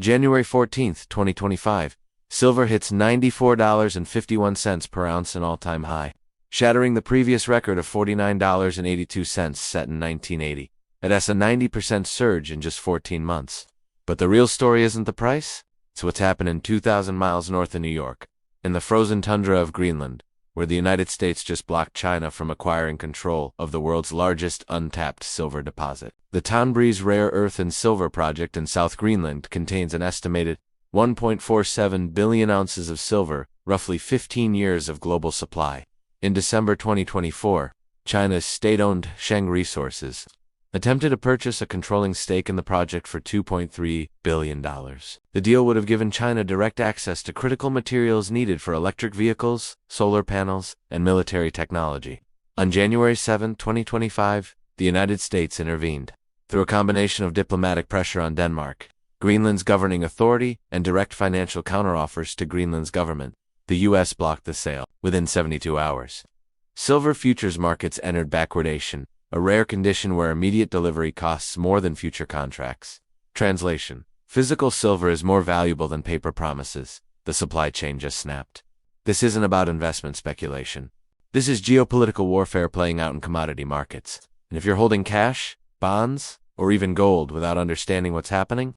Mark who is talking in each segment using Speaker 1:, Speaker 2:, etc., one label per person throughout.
Speaker 1: January 14, 2025, silver hits $94.51 per ounce, an all-time high, shattering the previous record of $49.82 set in 1980. That's a 90% surge in just 14 months. But the real story isn't the price, it's what's happening 2,000 miles north of New York, in the frozen tundra of Greenland, where the United States just blocked China from acquiring control of the world's largest untapped silver deposit. The Tanbreez rare earth and silver project in South Greenland contains an estimated 1.47 billion ounces of silver, roughly 15 years of global supply. In December 2024, China's state-owned Sheng Resources attempted to purchase a controlling stake in the project for $2.3 billion. The deal would have given China direct access to critical materials needed for electric vehicles, solar panels, and military technology. On January 7, 2025, the United States intervened. Through a combination of diplomatic pressure on Denmark, Greenland's governing authority, and direct financial counteroffers to Greenland's government, the U.S. blocked the sale within 72 hours. Silver futures markets entered backwardation, a rare condition where immediate delivery costs more than future contracts. Translation: physical silver is more valuable than paper promises. The supply chain just snapped. This isn't about investment speculation. This is geopolitical warfare playing out in commodity markets. And if you're holding cash, bonds, or even gold without understanding what's happening,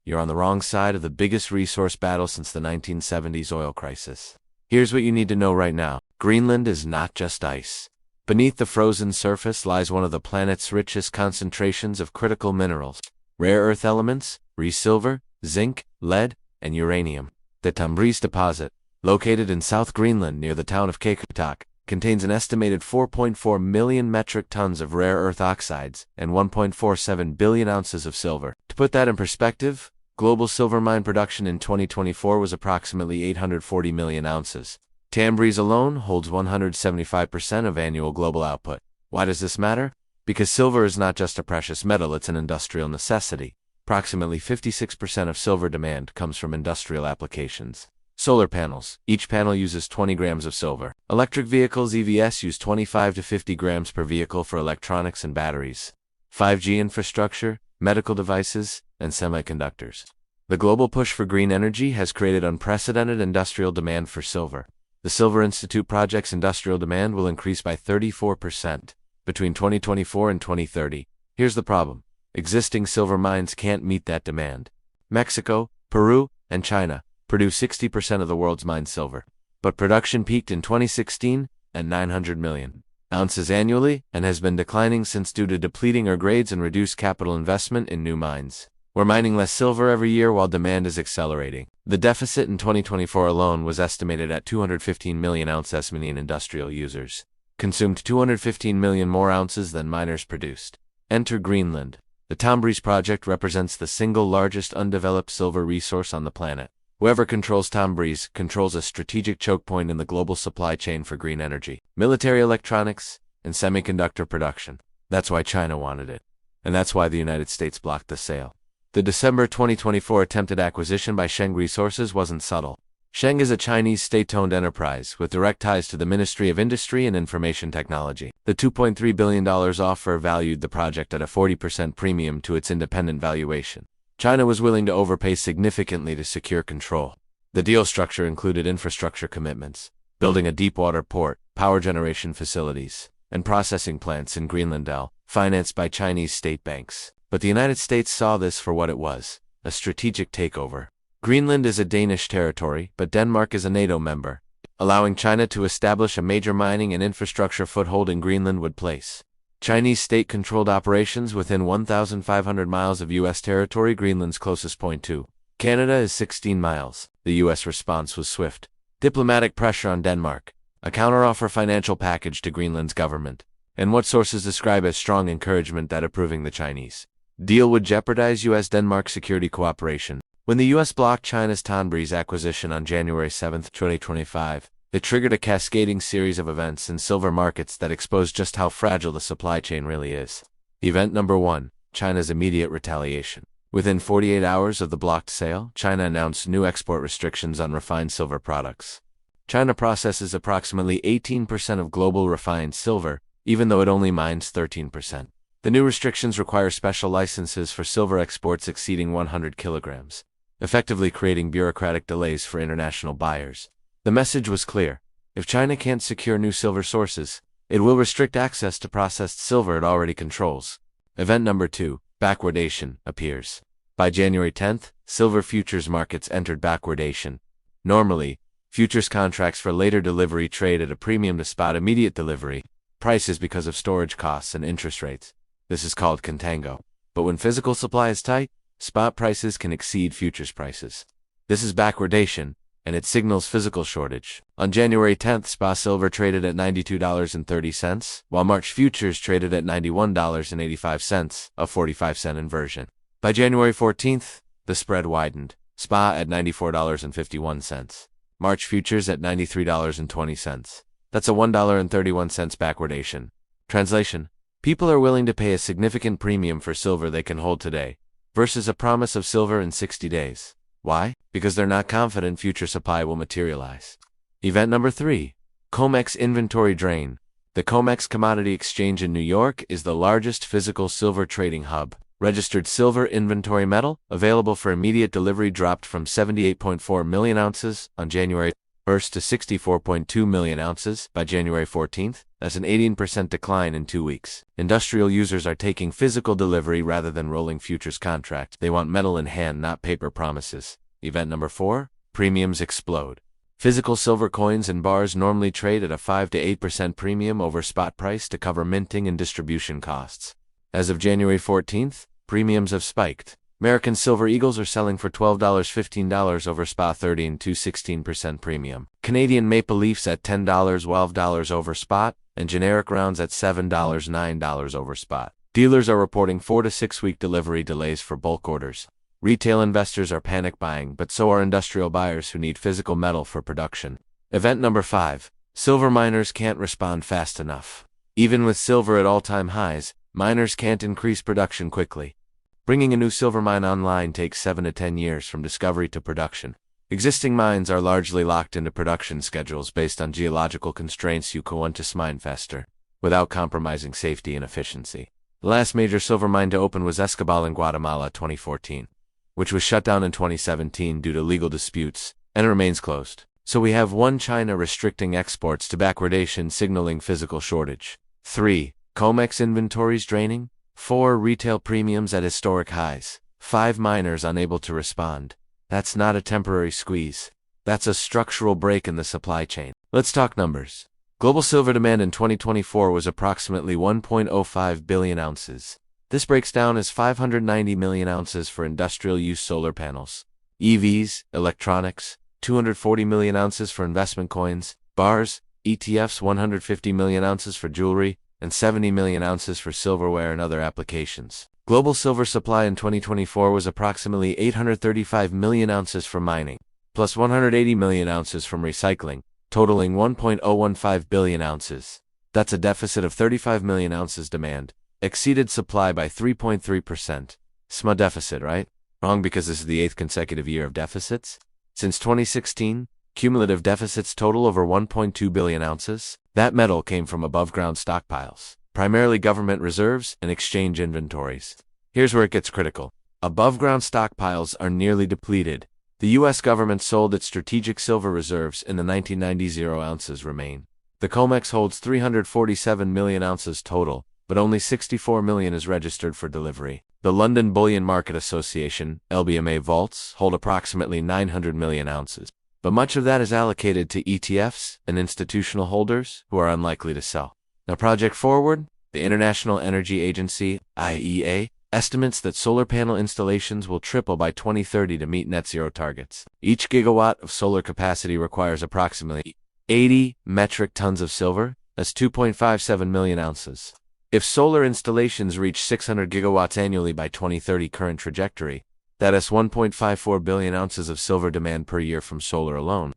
Speaker 1: you're on the wrong side of the biggest resource battle since the 1970s oil crisis. Here's what you need to know right now. Greenland is not just ice. Beneath the frozen surface lies one of the planet's richest concentrations of critical minerals, rare earth elements, silver, zinc, lead, and uranium. The Tanbreez deposit, located in South Greenland near the town of Kitco, contains an estimated 4.4 million metric tons of rare earth oxides and 1.47 billion ounces of silver. To put that in perspective, global silver mine production in 2024 was approximately 840 million ounces. Tanbreez alone holds 175% of annual global output. Why does this matter? Because silver is not just a precious metal, it's an industrial necessity. Approximately 56% of silver demand comes from industrial applications. Solar panels. Each panel uses 20 grams of silver. Electric vehicles EVs use 25 to 50 grams per vehicle for electronics and batteries. 5G infrastructure, medical devices, and semiconductors. The global push for green energy has created unprecedented industrial demand for silver. The Silver Institute project's industrial demand will increase by 34% between 2024 and 2030. Here's the problem. Existing silver mines can't meet that demand. Mexico, Peru, and China produce 60% of the world's mined silver, but production peaked in 2016 at 900 million ounces annually and has been declining since due to depleting ore grades and reduced capital investment in new mines. We're mining less silver every year while demand is accelerating. The deficit in 2024 alone was estimated at 215 million ounces. Meaning industrial users consumed 215 million more ounces than miners produced. Enter Greenland. The Tanbreez project represents the single largest undeveloped silver resource on the planet. Whoever controls Tanbreez controls a strategic choke point in the global supply chain for green energy, military electronics, and semiconductor production. That's why China wanted it. And that's why the United States blocked the sale. The December 2024 attempted acquisition by Sheng Resources wasn't subtle. Sheng is a Chinese state-owned enterprise with direct ties to the Ministry of Industry and Information Technology. The $2.3 billion offer valued the project at a 40% premium to its independent valuation. China was willing to overpay significantly to secure control. The deal structure included infrastructure commitments, building a deep-water port, power generation facilities, and processing plants in Greenland, financed by Chinese state banks. But the United States saw this for what it was, a strategic takeover. Greenland is a Danish territory, but Denmark is a NATO member, allowing China to establish a major mining and infrastructure foothold in Greenland would place Chinese state-controlled operations within 1,500 miles of U.S. territory. Greenland's closest point to Canada is 16 miles. The U.S. response was swift. Diplomatic pressure on Denmark, a counteroffer financial package to Greenland's government, and what sources describe as strong encouragement that approving the Chinese deal would jeopardize U.S.-Denmark security cooperation. When the U.S. blocked China's Tanbreez acquisition on January 7, 2025, it triggered a cascading series of events in silver markets that exposed just how fragile the supply chain really is. Event number 1, China's immediate retaliation. Within 48 hours of the blocked sale, China announced new export restrictions on refined silver products. China processes approximately 18% of global refined silver, even though it only mines 13%. The new restrictions require special licenses for silver exports exceeding 100 kilograms. effectively creating bureaucratic delays for international buyers. The message was clear. If China can't secure new silver sources, it will restrict access to processed silver it already controls. Event number 2, backwardation, appears. By January 10th, silver futures markets entered backwardation. Normally, futures contracts for later delivery trade at a premium to spot immediate delivery prices because of storage costs and interest rates. This is called contango. But when physical supply is tight, spot prices can exceed futures prices. This is backwardation, and it signals physical shortage. On January 10th, spot silver traded at $92.30, while March futures traded at $91.85, a 45-cent inversion. By January 14th, the spread widened. Spot at $94.51. March futures at $93.20. That's a $1.31 backwardation. Translation: people are willing to pay a significant premium for silver they can hold today, versus a promise of silver in 60 days. Why? Because they're not confident future supply will materialize. Event number 3, COMEX inventory drain. The COMEX Commodity Exchange in New York is the largest physical silver trading hub. Registered silver inventory metal, available for immediate delivery, dropped from 78.4 million ounces on January 1st to 64.2 million ounces by January 14th. That's an 18% decline in 2 weeks. Industrial users are taking physical delivery rather than rolling futures contracts. They want metal in hand, not paper promises. Event number 4, premiums explode. Physical silver coins and bars normally trade at a 5 to 8% premium over spot price to cover minting and distribution costs. As of January 14th, premiums have spiked. American silver eagles are selling for $12.15 over spot 30 and 2.16% premium. Canadian maple leafs at $10, $12 over spot, and generic rounds at $7, $9 over spot. Dealers are reporting 4 to 6 week delivery delays for bulk orders. Retail investors are panic buying, but so are industrial buyers who need physical metal for production. Event number 5, silver miners can't respond fast enough. Even with silver at all-time highs, miners can't increase production quickly. Bringing a new silver mine online takes 7 to 10 years from discovery to production. Existing mines are largely locked into production schedules based on geological constraints you want to mine faster, without compromising safety and efficiency. The last major silver mine to open was Escobal in Guatemala 2014, which was shut down in 2017 due to legal disputes, and remains closed. So we have 1, China restricting exports to backwardation, signaling physical shortage. 3, COMEX inventories draining. 4, retail premiums at historic highs. 5, miners unable to respond. That's not a temporary squeeze. That's a structural break in the supply chain. Let's talk numbers. Global silver demand in 2024 was approximately 1.05 billion ounces. This breaks down as 590 million ounces for industrial use solar panels, EVs, electronics, 240 million ounces for investment coins, bars, ETFs, 150 million ounces for jewelry, and 70 million ounces for silverware and other applications. Global silver supply in 2024 was approximately 835 million ounces from mining, plus 180 million ounces from recycling, totaling 1.015 billion ounces. That's a deficit of 35 million ounces demand, exceeded supply by 3.3%. SMA deficit, right? Wrong, because this is the 8th consecutive year of deficits. Since 2016, cumulative deficits total over 1.2 billion ounces. That metal came from above-ground stockpiles, primarily government reserves and exchange inventories. Here's where it gets critical. Above-ground stockpiles are nearly depleted. The U.S. government sold its strategic silver reserves in the 1990s. 0 ounces remain. The COMEX holds 347 million ounces total, but only 64 million is registered for delivery. The London Bullion Market Association, LBMA vaults, hold approximately 900 million ounces. But much of that is allocated to ETFs and institutional holders who are unlikely to sell. Now, Project Forward, the International Energy Agency, IEA, estimates that solar panel installations will triple by 2030 to meet net zero targets. Each gigawatt of solar capacity requires approximately 80 metric tons of silver. That's 2.57 million ounces. If solar installations reach 600 gigawatts annually by 2030 current trajectory, that is 1.54 billion ounces of silver demand per year from solar alone,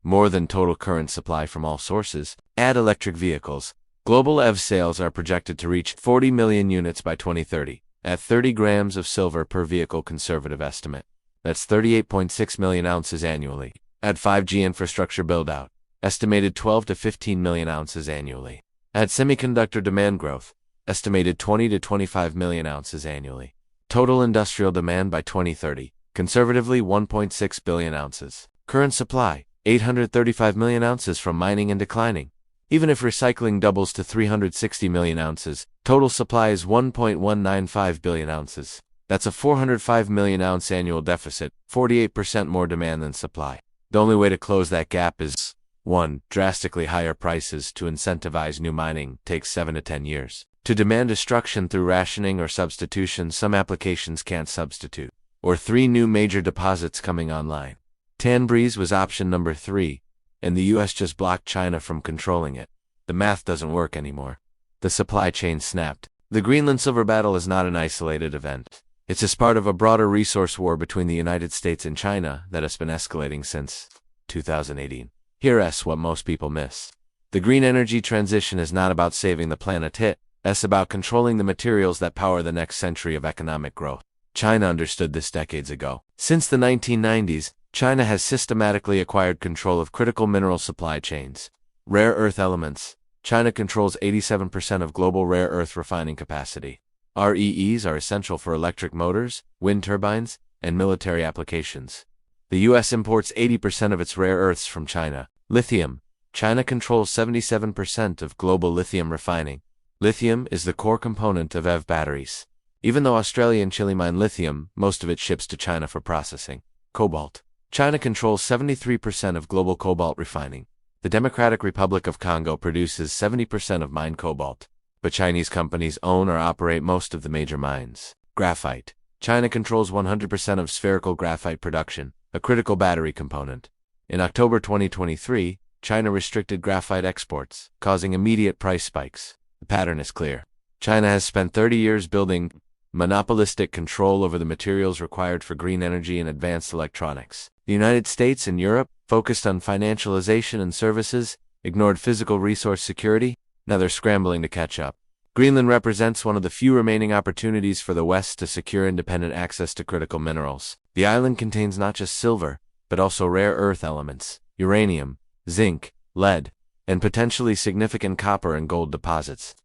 Speaker 1: more than total current supply from all sources. Add electric vehicles. Global EV sales are projected to reach 40 million units by 2030, at 30 grams of silver per vehicle conservative estimate. That's 38.6 million ounces annually. Add 5G infrastructure build-out, estimated 12 to 15 million ounces annually. Add semiconductor demand growth, estimated 20 to 25 million ounces annually. Total industrial demand by 2030, conservatively 1.6 billion ounces. Current supply, 835 million ounces from mining and declining. Even if recycling doubles to 360 million ounces, total supply is 1.195 billion ounces. That's a 405 million ounce annual deficit, 48% more demand than supply. The only way to close that gap is 1. Drastically higher prices to incentivize new mining takes 7 to 10 years. 2. Demand destruction through rationing or substitution some applications can't substitute. Or 3. New major deposits coming online. Tanbreez was option number 3, and the US just blocked China from controlling it. The math doesn't work anymore. The supply chain snapped. The Greenland silver battle is not an isolated event. It's just part of a broader resource war between the United States and China that has been escalating since 2018. Here's what most people miss. The green energy transition is not about saving the planet. It's about controlling the materials that power the next century of economic growth. China understood this decades ago. Since the 1990s, China has systematically acquired control of critical mineral supply chains. Rare earth elements. China controls 87% of global rare earth refining capacity. REEs are essential for electric motors, wind turbines, and military applications. The US imports 80% of its rare earths from China. Lithium. China controls 77% of global lithium refining. Lithium is the core component of EV batteries. Even though Australia and Chile mine lithium, most of it ships to China for processing. Cobalt. China controls 73% of global cobalt refining. The Democratic Republic of Congo produces 70% of mined cobalt, but Chinese companies own or operate most of the major mines. Graphite. China controls 100% of spherical graphite production, a critical battery component. In October 2023, China restricted graphite exports, causing immediate price spikes. The pattern is clear. China has spent 30 years building monopolistic control over the materials required for green energy and advanced electronics. The United States and Europe, focused on financialization and services, ignored physical resource security. Now they're scrambling to catch up. Greenland represents one of the few remaining opportunities for the West to secure independent access to critical minerals. The island contains not just silver, but also rare earth elements, uranium, zinc, lead, and potentially significant copper and gold deposits.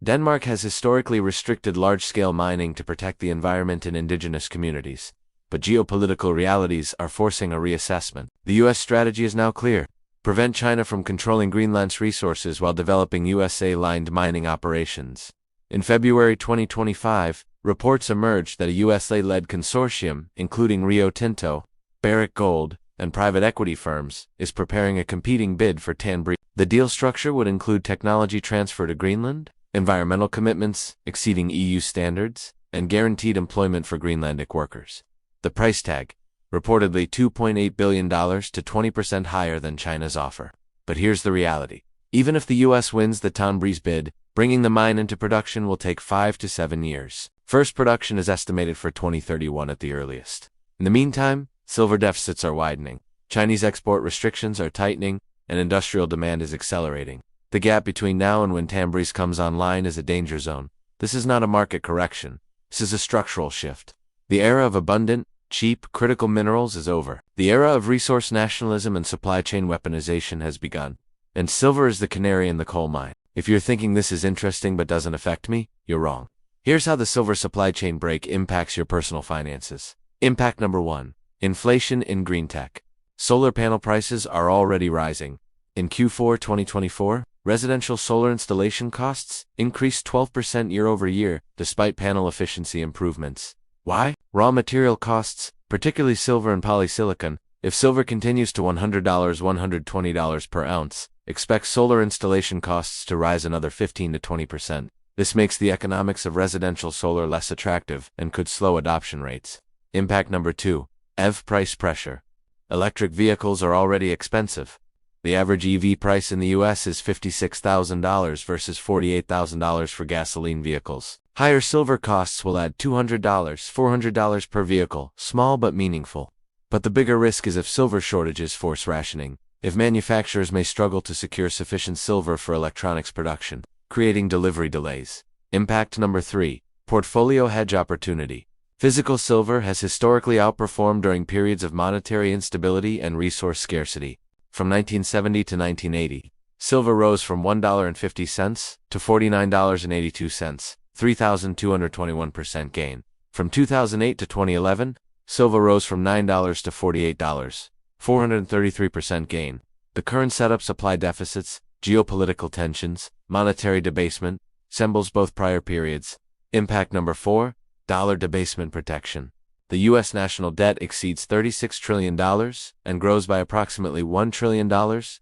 Speaker 1: Denmark has historically restricted large-scale mining to protect the environment and indigenous communities, but geopolitical realities are forcing a reassessment. The U.S. strategy is now clear. Prevent China from controlling Greenland's resources while developing USA-aligned mining operations. In February 2025, reports emerged that a USA-led consortium, including Rio Tinto, Barrick Gold, and private equity firms, is preparing a competing bid for Tanbreez. The deal structure would include technology transfer to Greenland, environmental commitments exceeding EU standards, and guaranteed employment for Greenlandic workers. The price tag, reportedly $2.8 billion to 20% higher than China's offer. But here's the reality. Even if the US wins the Tanbreez bid, bringing the mine into production will take 5 to 7 years. First production is estimated for 2031 at the earliest. In the meantime, silver deficits are widening, Chinese export restrictions are tightening, and industrial demand is accelerating. The gap between now and when Tanbreez comes online is a danger zone. This is not a market correction. This is a structural shift. The era of abundant, cheap, critical minerals is over. The era of resource nationalism and supply chain weaponization has begun. And silver is the canary in the coal mine. If you're thinking this is interesting but doesn't affect me, you're wrong. Here's how the silver supply chain break impacts your personal finances. Impact number 1. Inflation in green tech. Solar panel prices are already rising. In Q4 2024, residential solar installation costs increased 12% year over year, despite panel efficiency improvements. Why? Raw material costs, particularly silver and polysilicon. If silver continues to $100, $120 per ounce, expect solar installation costs to rise another 15 to 20%. This makes the economics of residential solar less attractive and could slow adoption rates. Impact number 2. EV price pressure. Electric vehicles are already expensive. The average EV price in the US is $56,000 versus $48,000 for gasoline vehicles. Higher silver costs will add $200, $400 per vehicle, small but meaningful. But the bigger risk is if silver shortages force rationing, if manufacturers may struggle to secure sufficient silver for electronics production, creating delivery delays. Impact number 3. Portfolio hedge opportunity. Physical silver has historically outperformed during periods of monetary instability and resource scarcity. From 1970 to 1980, silver rose from $1.50 to $49.82, 3,221% gain. From 2008 to 2011, Silver rose from $9 to $48, 433% gain. The current setup: supply deficits, geopolitical tensions, monetary debasement, resembles both prior periods. Impact number 4, dollar debasement protection. The U.S. national debt exceeds $36 trillion and grows by approximately $1 trillion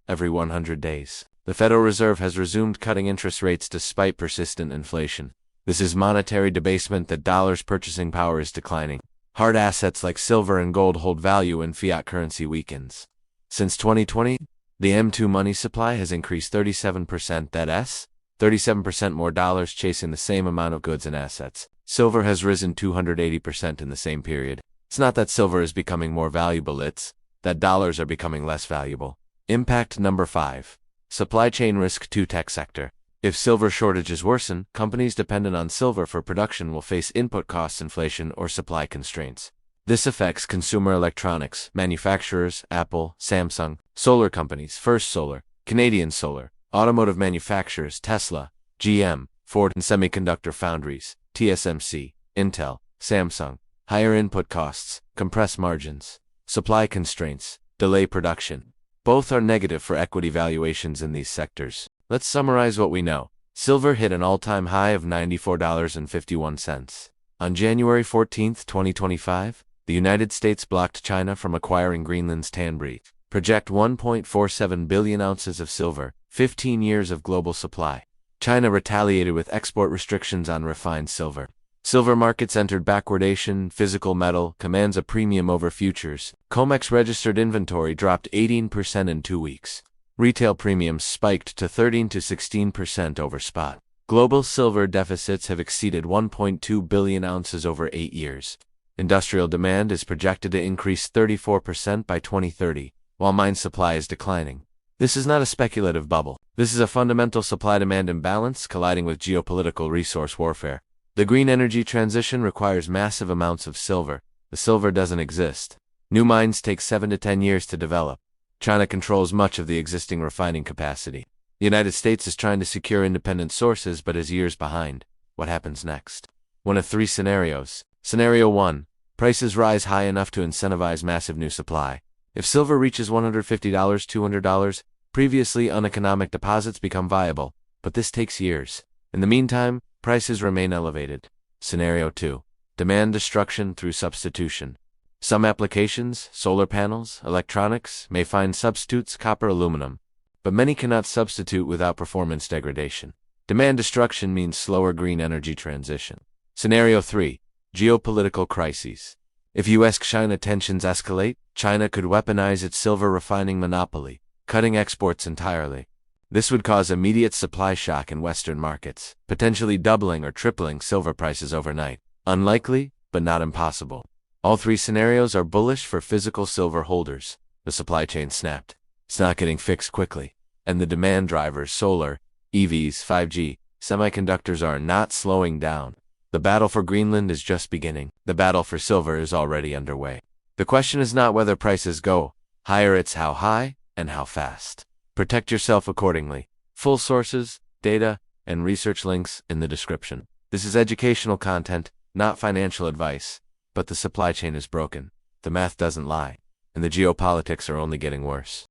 Speaker 1: every 100 days. The Federal Reserve has resumed cutting interest rates despite persistent inflation. This is monetary debasement that dollar's purchasing power is declining. Hard assets like silver and gold hold value when fiat currency weakens. Since 2020, the M2 money supply has increased 37%, that's 37% more dollars chasing the same amount of goods and assets. Silver has risen 280% in the same period. It's not that silver is becoming more valuable, it's that dollars are becoming less valuable. Impact number 5. Supply chain risk to tech sector. If silver shortages worsen, companies dependent on silver for production will face input cost inflation or supply constraints. This affects consumer electronics, manufacturers, Apple, Samsung, solar companies, First Solar, Canadian Solar, automotive manufacturers, Tesla, GM, Ford, and semiconductor foundries, TSMC, Intel, Samsung. Higher input costs, compress margins, supply constraints, delay production. Both are negative for equity valuations in these sectors. Let's summarize what we know. Silver hit an all-time high of $94.51. On January 14, 2025, the United States blocked China from acquiring Greenland's Tanbreez. Project 1.47 billion ounces of silver, 15 years of global supply. China retaliated with export restrictions on refined silver. Silver markets entered backwardation. Physical metal commands a premium over futures. COMEX registered inventory dropped 18% in 2 weeks. Retail premiums spiked to 13 to 16% over spot. Global silver deficits have exceeded 1.2 billion ounces over 8 years. Industrial demand is projected to increase 34% by 2030, while mine supply is declining. This is not a speculative bubble. This is a fundamental supply-demand imbalance colliding with geopolitical resource warfare. The green energy transition requires massive amounts of silver. The silver doesn't exist. New mines take 7 to 10 years to develop. China controls much of the existing refining capacity. The United States is trying to secure independent sources but is years behind. What happens next? One of 3 scenarios. Scenario 1. Prices rise high enough to incentivize massive new supply. If silver reaches $150, $200, previously uneconomic deposits become viable, but this takes years. In the meantime, prices remain elevated. Scenario 2. Demand destruction through substitution. Some applications, solar panels, electronics, may find substitutes, copper, aluminum, but many cannot substitute without performance degradation. Demand destruction means slower green energy transition. Scenario 3. Geopolitical crises. If US-China tensions escalate, China could weaponize its silver refining monopoly, cutting exports entirely. This would cause immediate supply shock in Western markets, potentially doubling or tripling silver prices overnight. Unlikely, but not impossible. All 3 scenarios are bullish for physical silver holders. The supply chain snapped. It's not getting fixed quickly. And the demand drivers, solar, EVs, 5G, semiconductors are not slowing down. The battle for Greenland is just beginning. The battle for silver is already underway. The question is not whether prices go higher, it's how high and how fast. Protect yourself accordingly. Full sources, data, and research links in the description. This is educational content, not financial advice. But the supply chain is broken. The math doesn't lie. And the geopolitics are only getting worse.